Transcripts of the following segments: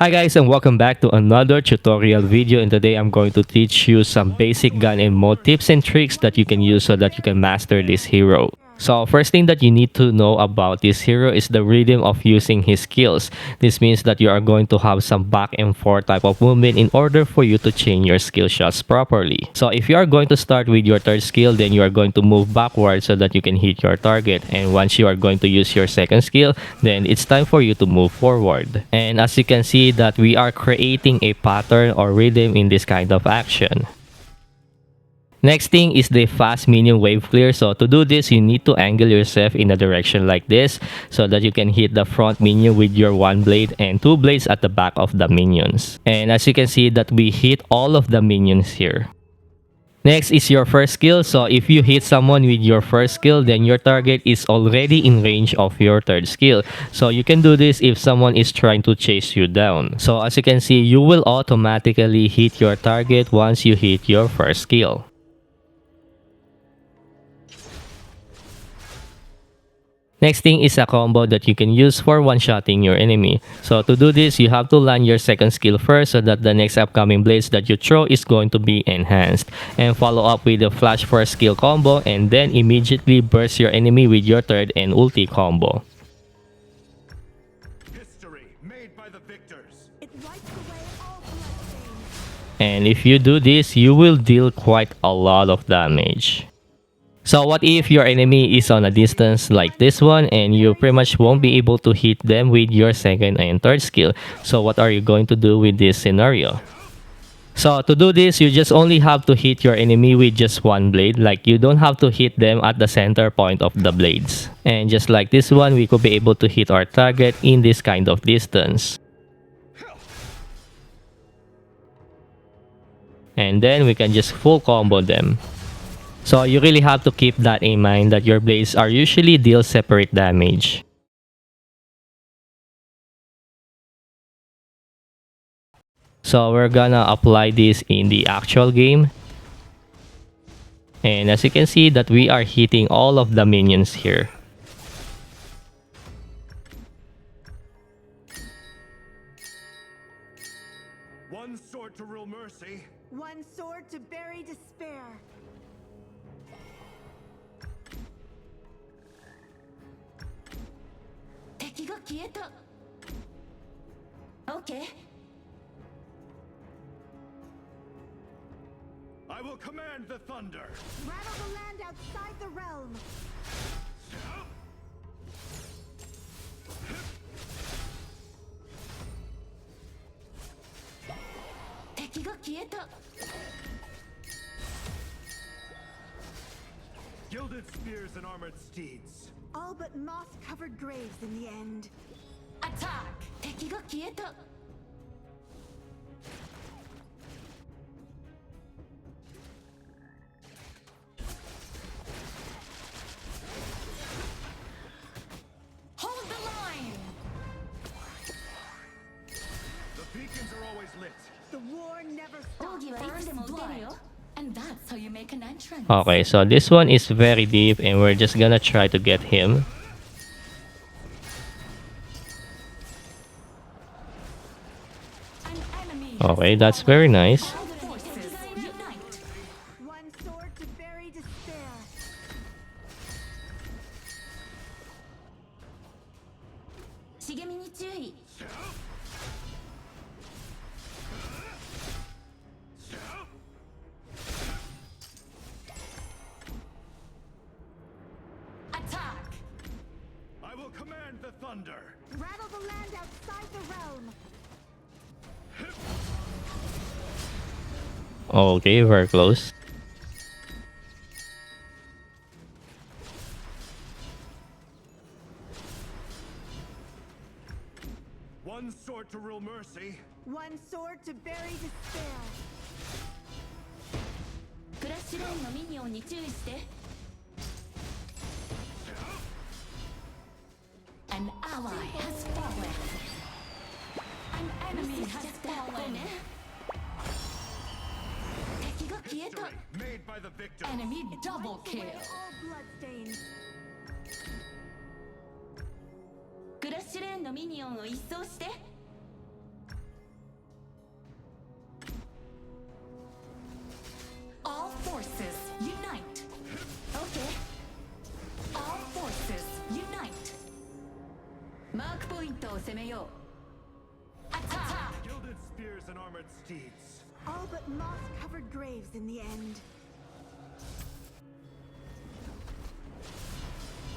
Hi guys, and welcome back to another tutorial video, and today I'm going to teach you some basic gun and mode tips and tricks that you can use so that you can master this hero. So first thing that you need to know about this hero is the rhythm of using his skills. This means that you are going to have some back and forth type of movement in order for you to chain your skill shots properly. So if you are going to start with your third skill, then you are going to move backward so that you can hit your target. And once you are going to use your second skill, then it's time for you to move forward. And as you can see that we are creating a pattern or rhythm in this kind of action. Next thing is the fast minion wave clear. So to do this, you need to angle yourself in a direction like this so that you can hit the front minion with your one blade and two blades at the back of the minions. And as you can see that we hit all of the minions here. Next is your first skill. So if you hit someone with your first skill, then your target is already in range of your third skill. So you can do this if someone is trying to chase you down. So as you can see, you will automatically hit your target once you hit your first skill. Next thing is a combo that you can use for one-shotting your enemy. So to do this, you have to land your second skill first so that the next upcoming blades that you throw is going to be enhanced. And follow up with the flash first skill combo and then immediately burst your enemy with your third and ulti combo. And if you do this, you will deal quite a lot of damage. So what if your enemy is on a distance like this one and you pretty much won't be able to hit them with your second and third skill? So what are you going to do with this scenario? So to do this, you just only have to hit your enemy with just one blade. Like you don't have to hit them at the center point of the blades. And just like this one, we could be able to hit our target in this kind of distance. And then we can just full combo them. So you really have to keep that in mind that your blades are usually deal separate damage. So we're gonna apply this in the actual game. And as you can see that we are hitting all of the minions here. One sword to rule mercy. One sword to bury despair. Okay. I will command the thunder. Rattle the land outside the realm. Gilded spears and armored steeds. All but moss-covered graves in the end. Attack! 敵が消えた Hold the line! The beacons are always lit. The war never 奥 stops. 義はいつでも打てるよ And that's how you make an entrance. Okay, so this one is very deep and we're just gonna try to get him. An enemy Okay, that's very nice. forces unite. One sword to bury despair. Shigemiに注意 Attack! I will command the thunder. Rattle the land outside the realm. Okay, very close. One sword to rule mercy. One sword to bury despair. クラッシュレーンのミニオンに注意して An ally has fallen. An enemy has fallen. 敵が消えた Victory made by the victor. Enemy double Wipes away kill. all bloodstains. クラッシュレーンのミニオンを一掃して All forces unite. Okay. All forces unite. Mark point を攻めよう. Attack. Gilded spears and armored steeds. All but moss-covered graves in the end.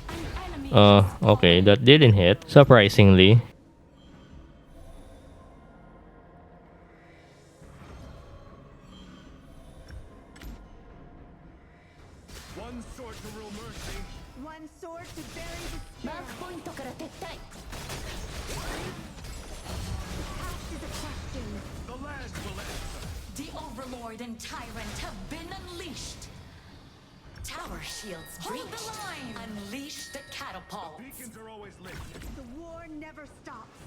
An enemy has Okay, fallen. that didn't hit, surprisingly. One sword to rule mercy. One sword to bury マ despair. ークポイントから撤退. Past is a question. The land will answer. The Overlord and Tyrant have been unleashed. Tower shields breached. Hold the line. Unleash the catapult. Beacons are always lit. The war never stops.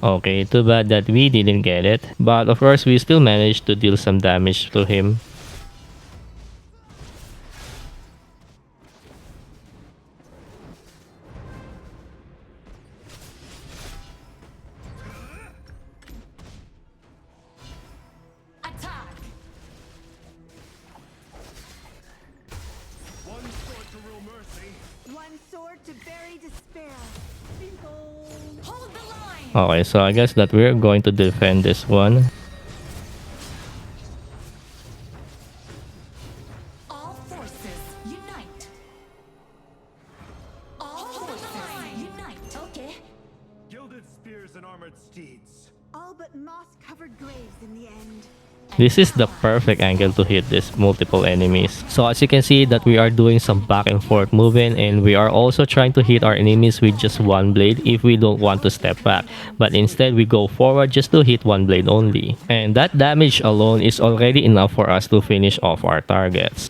Okay, too bad that we didn't get it. But of course, we still managed to deal some damage to him. Attack. One sword to rule mercy. One sword to bury despair. Hold the line. Okay, so I guess that we're going to defend this one. All forces unite. All forces unite. Okay. Gilded spears and armored steeds. All but moss-covered graves in the end. This is the perfect angle to hit these multiple enemies. So as you can see that we are doing some back and forth movement, and we are also trying to hit our enemies with just one blade if we don't want to step back. But instead we go forward just to hit one blade only. And that damage alone is already enough for us to finish off our targets.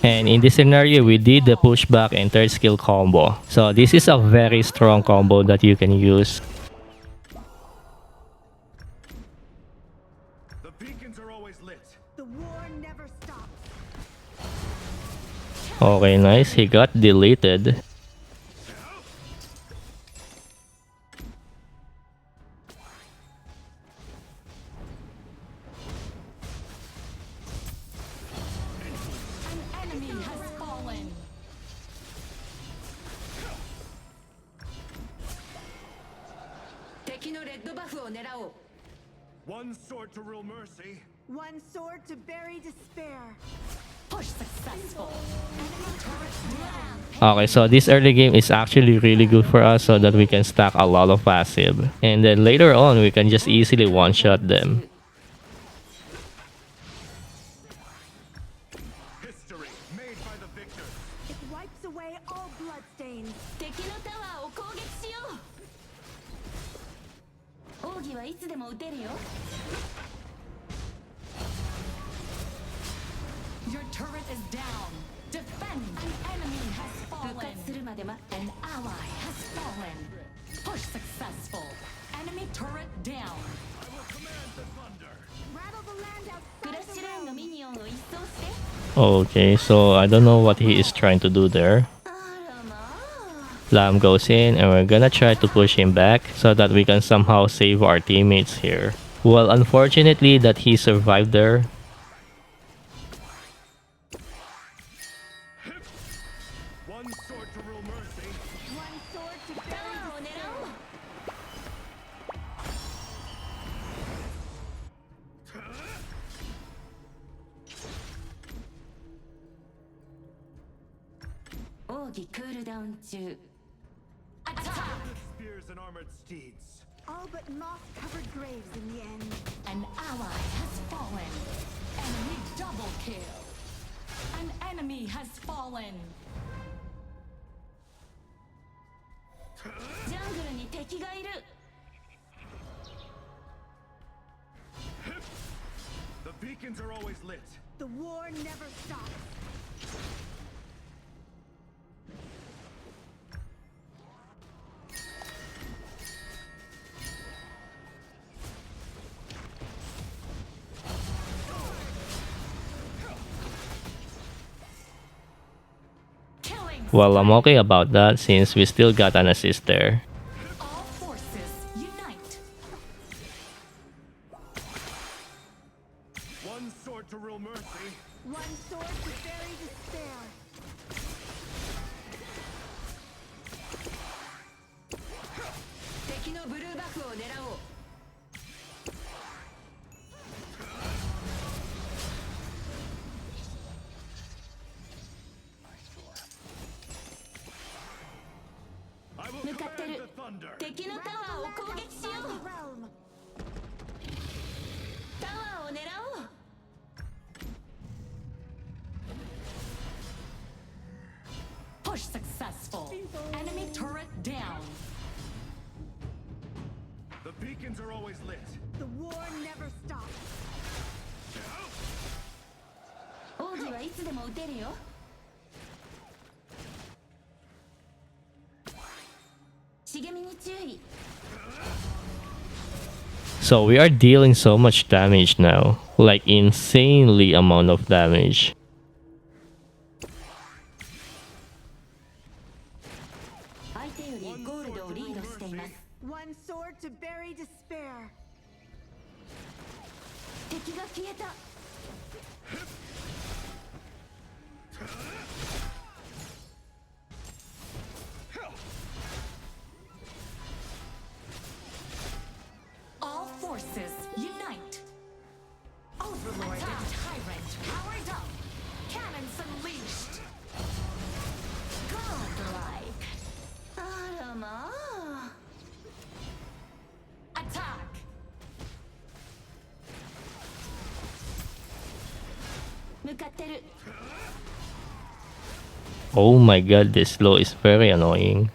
And in this scenario, we did the pushback and third skill combo. So this is a very strong combo that you can use. The beacons are always lit. The war never stops. Okay, nice. He got deleted. An enemy has fallen. One sword to rule mercy. One sword to bury despair. Push successful. Enemy turret down. Okay, so this early game is actually really good for us so that we can stack a lot of passive. And then later on, we can just easily one-shot them. History made by the victor. It wipes away all bloodstains. 敵のタワーを攻撃しよう。奥義はいつでも撃てるよ。Your turret is down. Defend. An enemy has fallen. 復活するまで待って。An ally has fallen. Push successful. Enemy turret down. I will command the thunder. Rattle the land クラッ outside シュ the ラインの realm. ミニオンを一掃して。 Okay, so I don't know what he is trying to do there. あらまあ。 Lam goes in and we're gonna try to push him back so that we can somehow save our teammates here. Well, unfortunately that he survived there. One sword to rule mercy. One sword to タ bury ワーを狙おう。 奥義クールダウン中。Attack! Spears and armored steeds. all but moss-covered graves in the end. An ally has fallen. Enemy double kill. An enemy has fallen. ジャングルに敵がいる。 The beacons are always lit. The war never stops. Well, I'm okay about that since we still got an assist there. All forces unite. One sword to rule mercy. One sword to bury despair. 敵のブルーバフを狙おう。I will 向かってる command the thunder. 敵のタワーを攻撃しよう。 Realm. タワーを狙おう。Push successful. Enemy turret down. The beacons are always lit. The war never stops. 王子はいつでも撃てるよ。茂みに注意。 So we are dealing so much damage now. Like insanely amount of damage. 相手よりゴールドをリードしています。 One sword to bury despair. 敵が消えた。All forces unite. Overlord and tyrant powered up. Cannons unleashed. Godlike. あらまあ。Attack. 向かってる。 Oh my god, this slow is very annoying.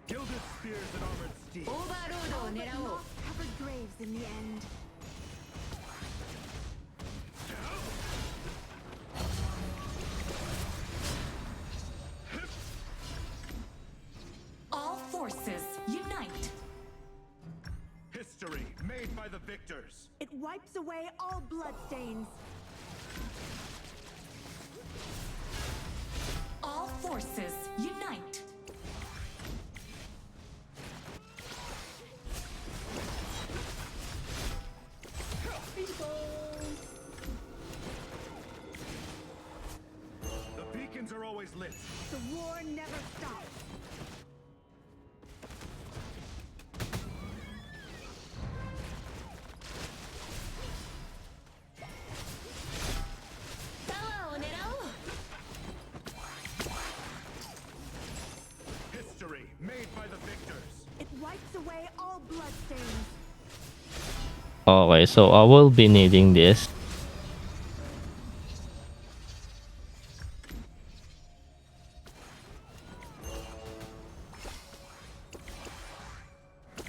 Gilded spears and armored オ steeds. ーバーロードを狙おう。 Covered graves in the end. All forces unite. History made by the victors. It wipes away all bloodstains. All forces unite. The beacons are always lit. The war never stops. History made by the victors. It wipes away all bloodstains. Okay, so I will be needing this.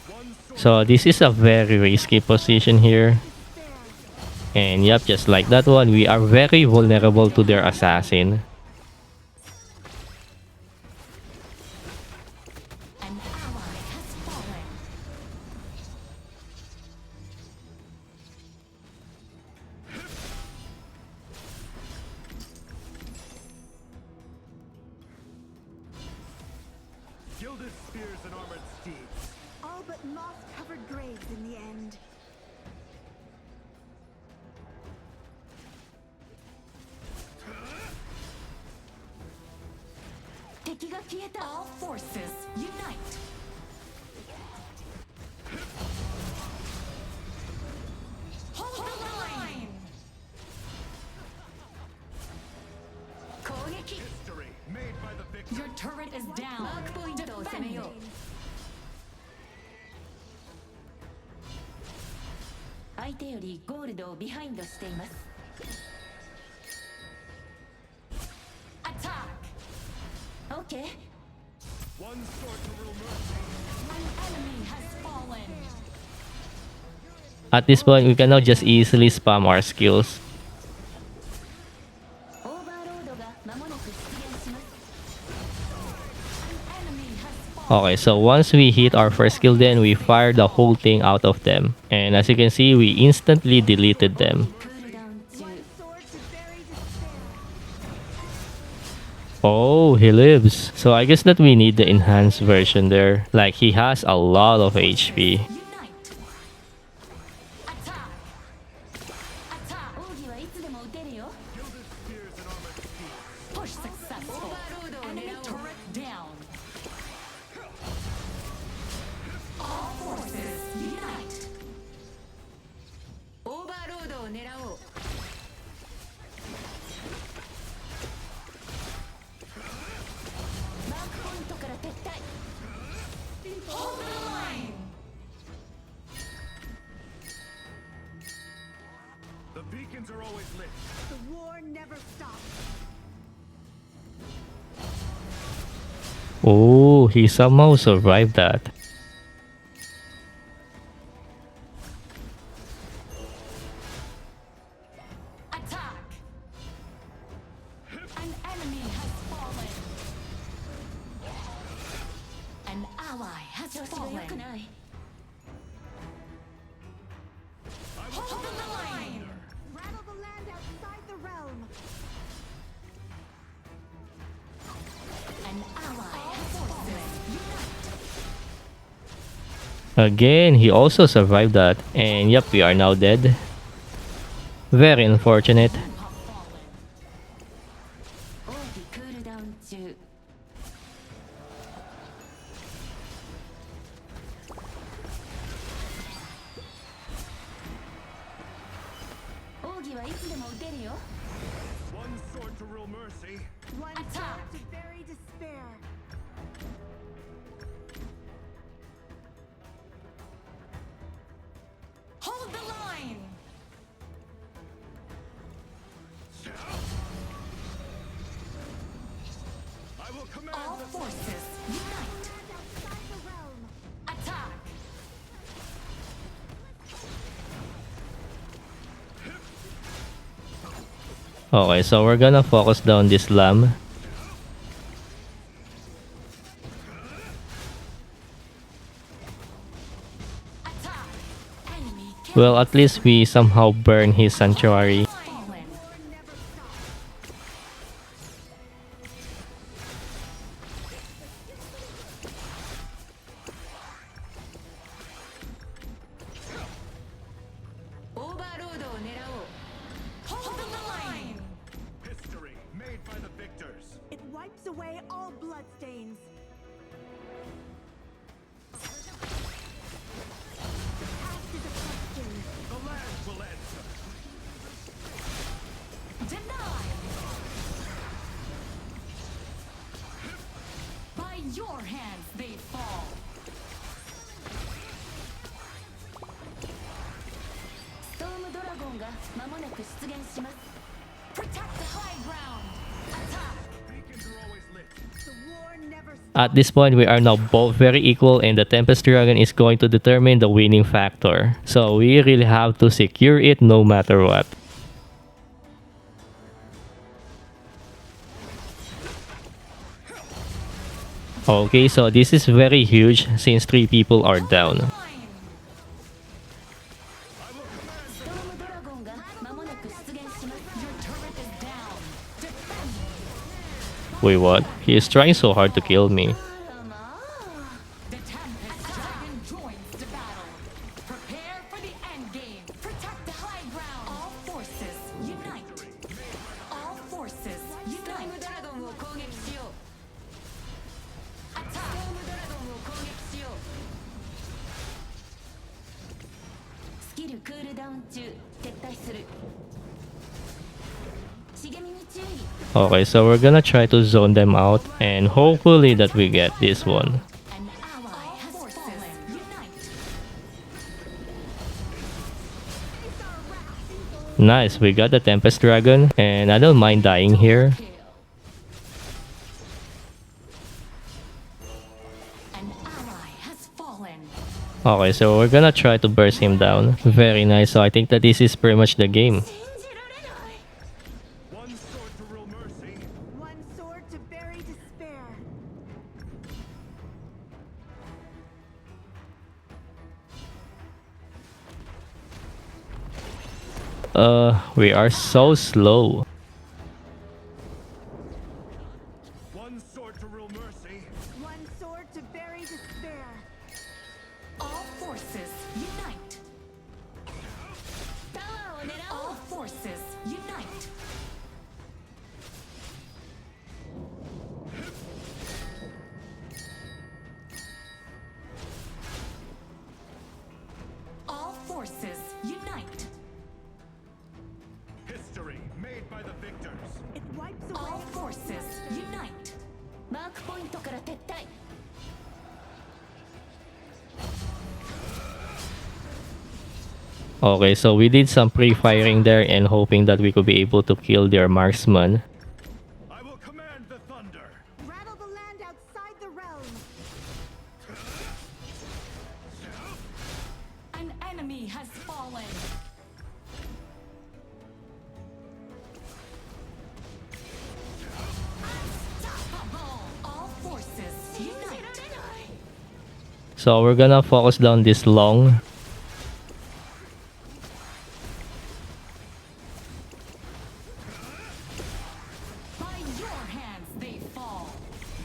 One sword. So this is a very risky position here. And yep, just like that one, we are very vulnerable to their assassin. An ally has fallen. Gilded spears and armored steeds. All but moss-covered graves in the end. All forces unite. Hold the line. 攻撃 History made by the victors. Your turret is down. マークポイントを攻めよう。相手よりゴールドをビハインドしています。Attack. Okay. One sword to rule mercy. An enemy has fallen. At this point, we can now just easily spam our skills. オーバーロードが間もなく出現します。An enemy has fallen. Okay, so once we hit our first kill, then we fire the whole thing out of them. And as you can see, we instantly deleted them. One sword to bury despair. Oh, he lives. So I guess that we need the enhanced version there. Like, he has a lot of HP. Unite. Attack. Attack. Gilded spears and armor to peace. Push successful. Enemy turret down. All forces unite. オーバーロードを狙おう。マークポイントから撤退。 Hold the line. The beacons are always lit. The war never stops. Oh, he somehow survived that. Attack. An enemy has fallen. An ally has 調子が良く fallen. ない。 Hold the line. Rattle the land outside the realm. An ally has fallen. Again, he also survived that. And yep, we are now dead. Very unfortunate. 奥義クールダウン中。奥義はいつでも撃てるよ。 One sword to rule mercy. One Attack. sword to bury despair. Hold the line. I will command All the forces unite. Land outside the realm. Attack. Okay, so we're gonna focus down this lamb. Attack. Enemy Well, at least we somehow burn his sanctuary. fallen. War never stops. Hold the line. history made by the victors. It wipes away all bloodstains. The past is a question. The land will answer. Denied. By your hands they fall. Protect the high ground. Attack. Beacons are always lit. The war never stops. At this point, we are now both very equal and the Tempest Dragon is going to determine the winning factor. So we really have to secure it no matter what. Okay, so this is very huge since 3 people are down. Line. Your turret is down. Defend. Wait, what? He is trying so hard to kill me. The Tempest Dragon joins the battle. Prepare for the end game. Protect the high ground. All forces unite. All forces unite. Attack. Okay, so we're gonna try to zone them out and hopefully that we get this one. An ally has fallen. Unite. Nice, we got the Tempest Dragon and I don't mind dying here. Kill. An ally has fallen. Okay, so we're gonna try to burst him down. Very nice, so I think that this is pretty much the game. One sword to rule mercy. One sword to bury despair. We are so slow. One sword to rule mercy. One sword to bury despair. All forces unite. All forces unite. All forces unite. History made by the victors. It wipes All away forces unite. マークポイントから撤退 Okay, so we did some pre-firing there and hoping that we could be able to kill their marksman. I will command the thunder. rattle the land outside the realm. An enemy has fallen. Unstoppable. All forces unite. So we're gonna focus down this long. By your hands they fall.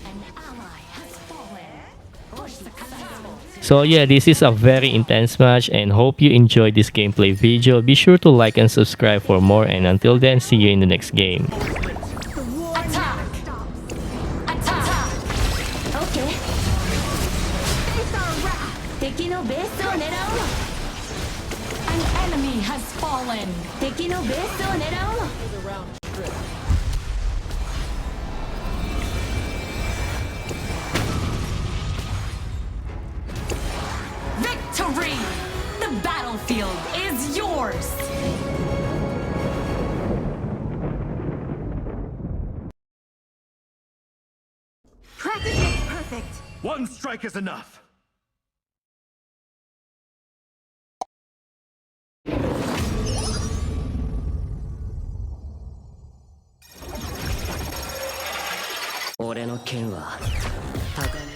An ally has fallen. Push successful. So yeah, this is a very intense match and hope you enjoyed this gameplay video. Be sure to like and subscribe for more, and until then, see you in the next game. The war Attack! never stops. Attack! オッケー Face our wrath. 敵のベースを狙おう An enemy has fallen. 敵のベースを狙おう Victory! The battlefield is yours. Practice makes perfect. One strike is enough. 俺の剣は高